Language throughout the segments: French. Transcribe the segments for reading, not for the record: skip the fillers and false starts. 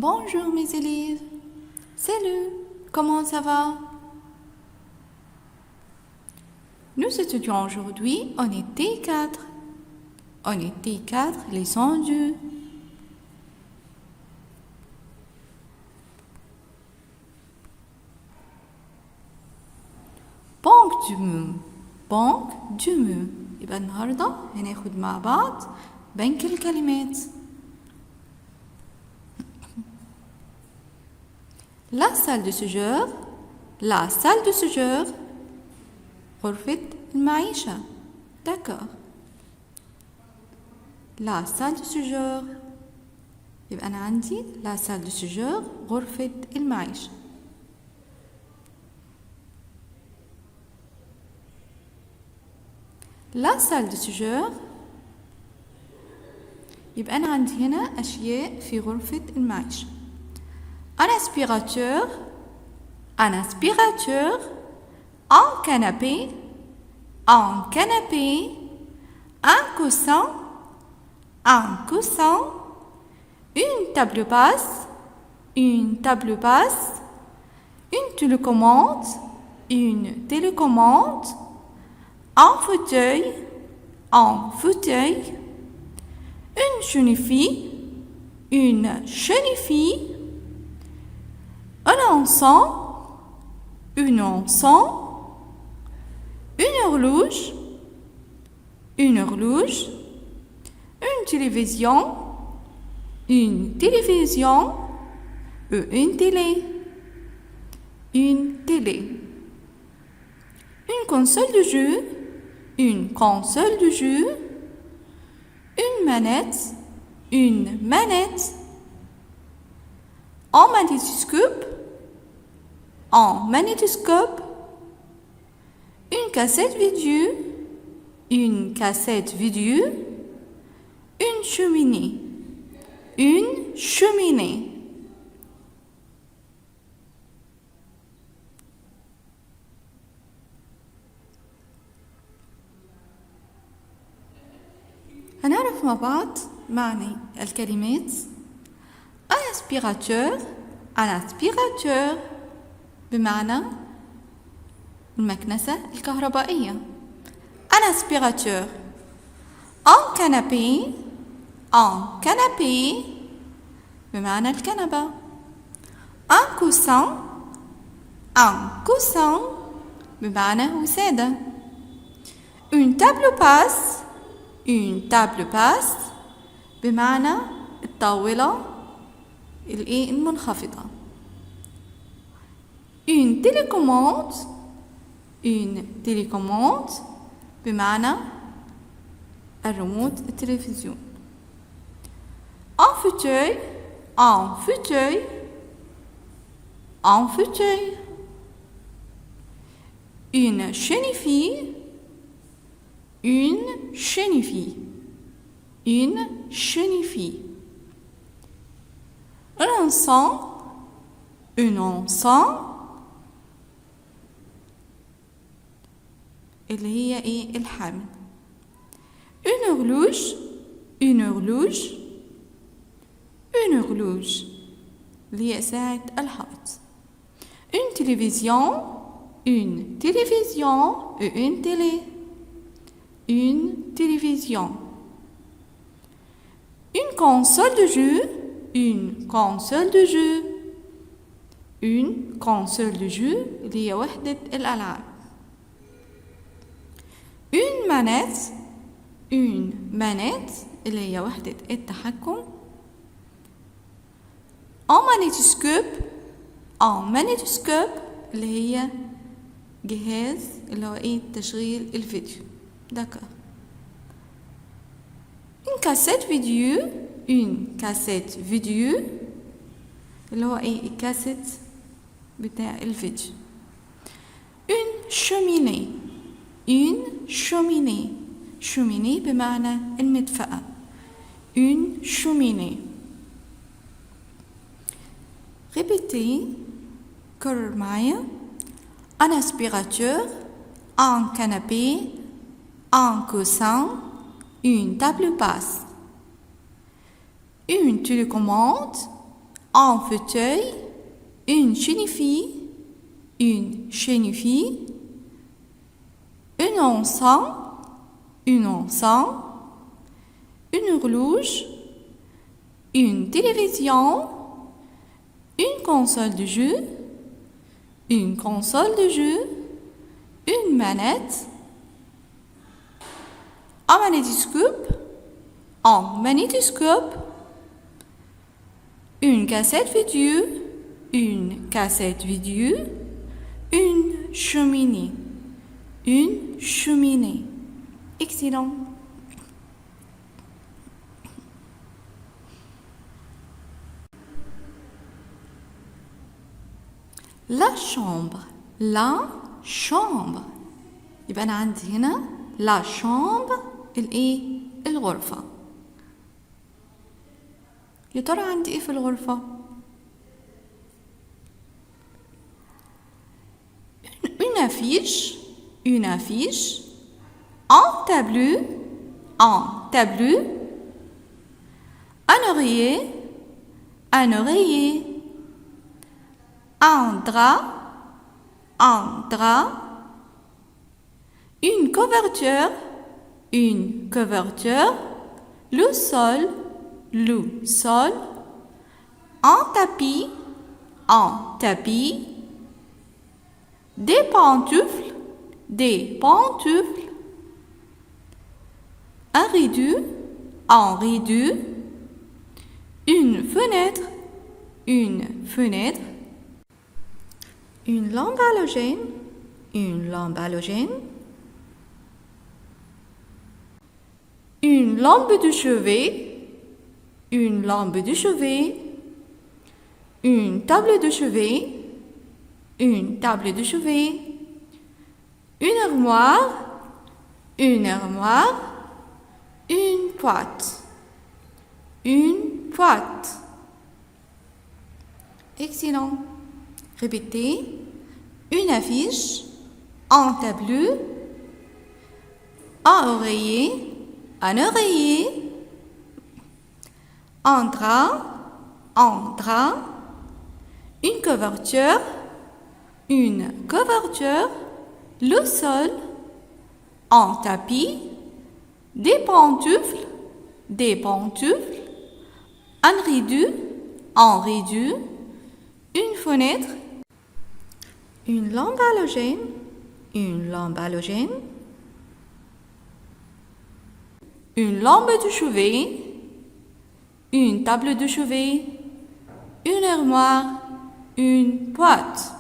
Bonjour mes élèves. Salut, comment ça va? Nous étudions aujourd'hui en été 4. En été 4, leçon 2. بنك du mu. بنك du mu. يبقى النهاردة هناخد مع بعض بنك الكلمات. La salle de séjour. La salle de séjour. غرفة المعيشة. D'accord. La salle de séjour. يبقى أنا عندي la salle de séjour غرفة المعيشة. La salle de séjour. يبقى أنا عندي هنا أشياء في غرفة المعيشة. Un aspirateur. Un aspirateur. Un canapé. Un canapé. Un coussin. Un coussin. Une table basse. Une table basse. Une télécommande. Une télécommande. Un fauteuil. Un fauteuil. Une chenille. Une chenille. Un encens. Une encens. Une horloge. Une horloge. Une télévision. Une télévision. Une télé. Une télé. Une console de jeu. Une console de jeu. Une manette. Une manette. Un magnétoscope. Un magnétoscope. Une cassette vidéo. Une cassette vidéo. Une cheminée. Une cheminée. هنعرف مع بعض معنى الكلمات. Un aspirateur. Un aspirateur بمعنى المكنسة الكهربائية. Un aspirateur. Un canapé. Un canapé بمعنى الكنبة. Un coussin. Un coussin بمعنى وسادة. Une table basse. Une table basse بمعنى الطاولة المنخفضة. Une télécommande. Une télécommande بمعنى الريموت التلفزيون. Un fauteuil. Un fauteuil. Un fauteuil. Une chenille. Une chenille. Une chenille. Un encens. Un encens اللي هي ايه الحامل. Une horloge. Une horloge. Une horloge اللي هي ساعة الحائط. Une télévision. Une télévision. Une télé. Une télévision. Une console de jeu. Une console de jeu. Une console de jeu اللي هي وحدة الألعاب. Une manette. Une manette اللي هي وحدة التحكم. Un magnétoscope. Un magnétoscope اللي هي جهاز اللي هو ايه تشغيل الفيديو. D'accord. Une cassette vidéo. Une cassette vidéo اللي هو ايه الكاسيت بتاع الفيديو. Une cheminée. Une cheminée. cheminée بمعنى المدفأة. Une cheminée. Répétez. كرر معايا. Un aspirateur. Un canapé. Un coussin. Une table basse. Une télécommande. un fauteuil, une chenille, un encens, une horloge, une télévision, une console de jeu, une manette, un magnétoscope, une cassette vidéo, une cheminée. Excellent. La chambre. يبقى أنا عندي هنا la chambre الغرفة. يا ترى عندي إيه في الغرفة؟ une affiche, un tableau, un oreiller, un drap, une couverture, le sol, un tapis, des pantoufles, un rideau, une fenêtre, une lampe halogène, une lampe de chevet, une table de chevet, une armoire, une boîte. Excellent. Répétez. Une affiche, un tableau, un oreiller, un drap, une couverture, le sol, un tapis, des pantoufles, un rideau, une fenêtre, une lampe halogène, une lampe de chevet, une table de chevet, une armoire, une boîte.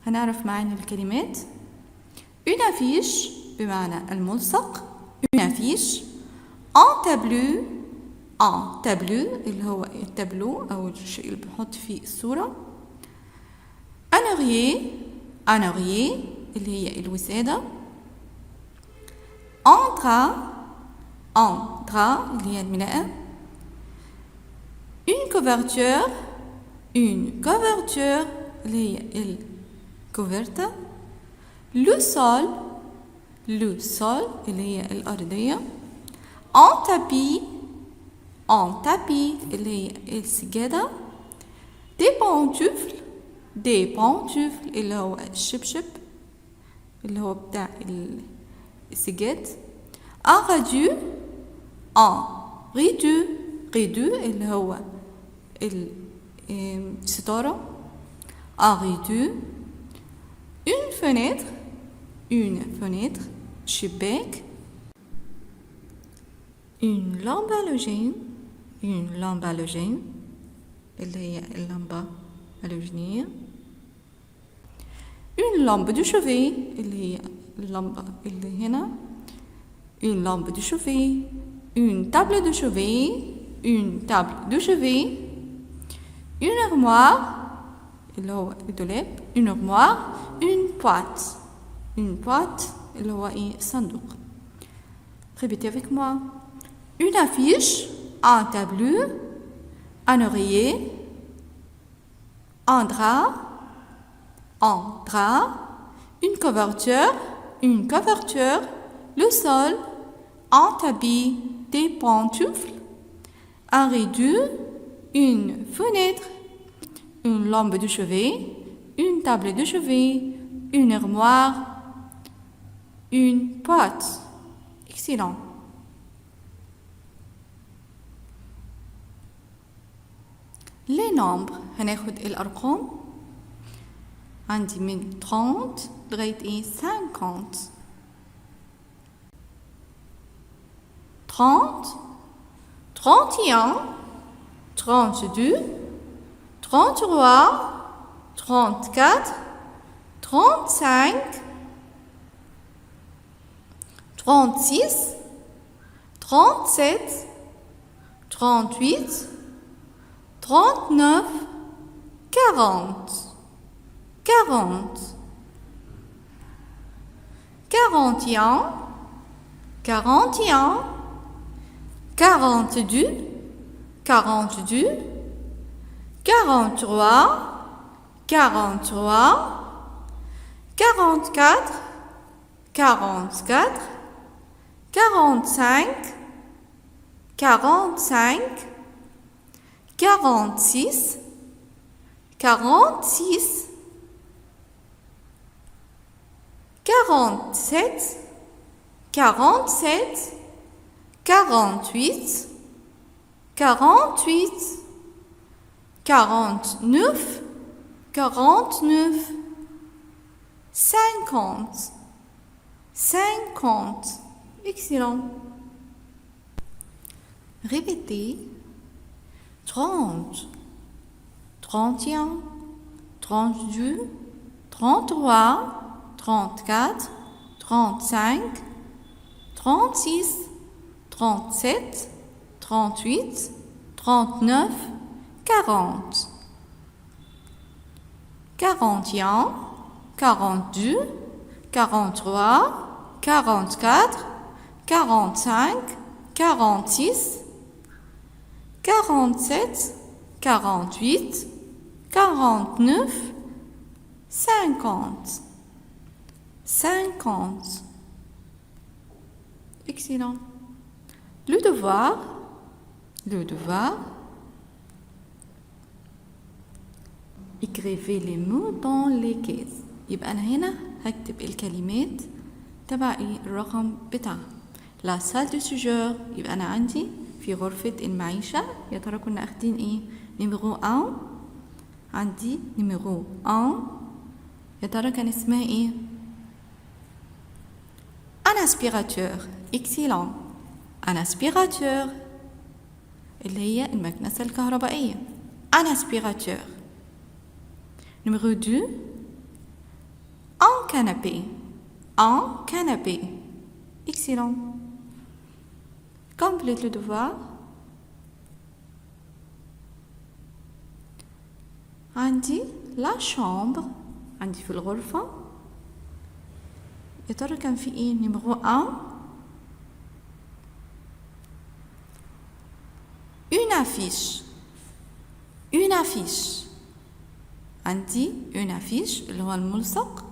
هنعرف معاني الكلمات. une affiche بمعنى الملصق، un tableau اللي هو التابلو أو الشيء اللي بنحط فيه الصورة، un oreiller اللي هي الوسادة، un drap اللي هي الملاءة، une couverture اللي هي الكوفرتة، le sol اللي هي الأرضية، un tapis اللي هي السجادة، des pantoufles اللي هو الشبشب اللي هو بتاع السجاد، un rideau اللي هو الستارة، un rideau، une fenêtre شباك، une lampe halogène اللي هي اللمبة هالوجينية، une lampe de chevet اللي هي اللمبة اللي هنا، une lampe de chevet، une table de chevet، une armoire اللي هو الدولاب، une armoire، une boîte اللي هو الصندوق. Répétez avec moi. Une affiche, un tableau, un oreiller, un drap, une couverture, le sol, un tapis, des pantoufles, un rideau, une fenêtre, une lampe de chevet, une table de chevet, une armoire, une porte. Excellent. Les nombres هناخد الأرقام عندي من 30 لغاية 50 30 31 32 33 34 35 36 37 38 39 40 40 41 41 42 42 43 43 44 44 45 45 46 46 47 47 48 48 49 49 50 50. Excellent. Répétez. 30 31 32 33 34 35 36 37 38 39 40 41 42 43 44 45 46 47 48 49 50 50. Excellent. Le devoir. Écrivez les mots dans les cases. يبقى أنا هنا هكتب الكلمات تبعي الرقم بتاعها. لا salle de séjour. يبقى أنا عندي في غرفة المعيشة. يا ترى كنا أخدين إيه؟ نيميرو 1. عندي نيميرو 1. يا ترى كان اسمها إيه؟ Un aspirateur. Excellent. Un aspirateur. اللي هي المكنسة الكهربائية. Un aspirateur. Numéro 2. Un canapé. Un canapé. Excellent. Complète le devoir. عندي la chambre. عندي في الغرفة. يا ترى كان في ايه؟ نيميرو 1. Une affiche. Une affiche. عندي une affiche اللي هو الملصق.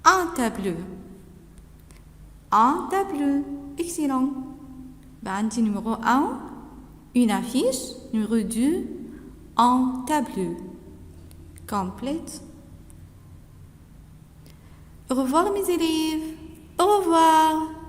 Un tableau. Un tableau. Excellent. عندي numéro 1 une affiche. Numéro 2 un tableau. Complète. Au revoir mes élèves. Au revoir.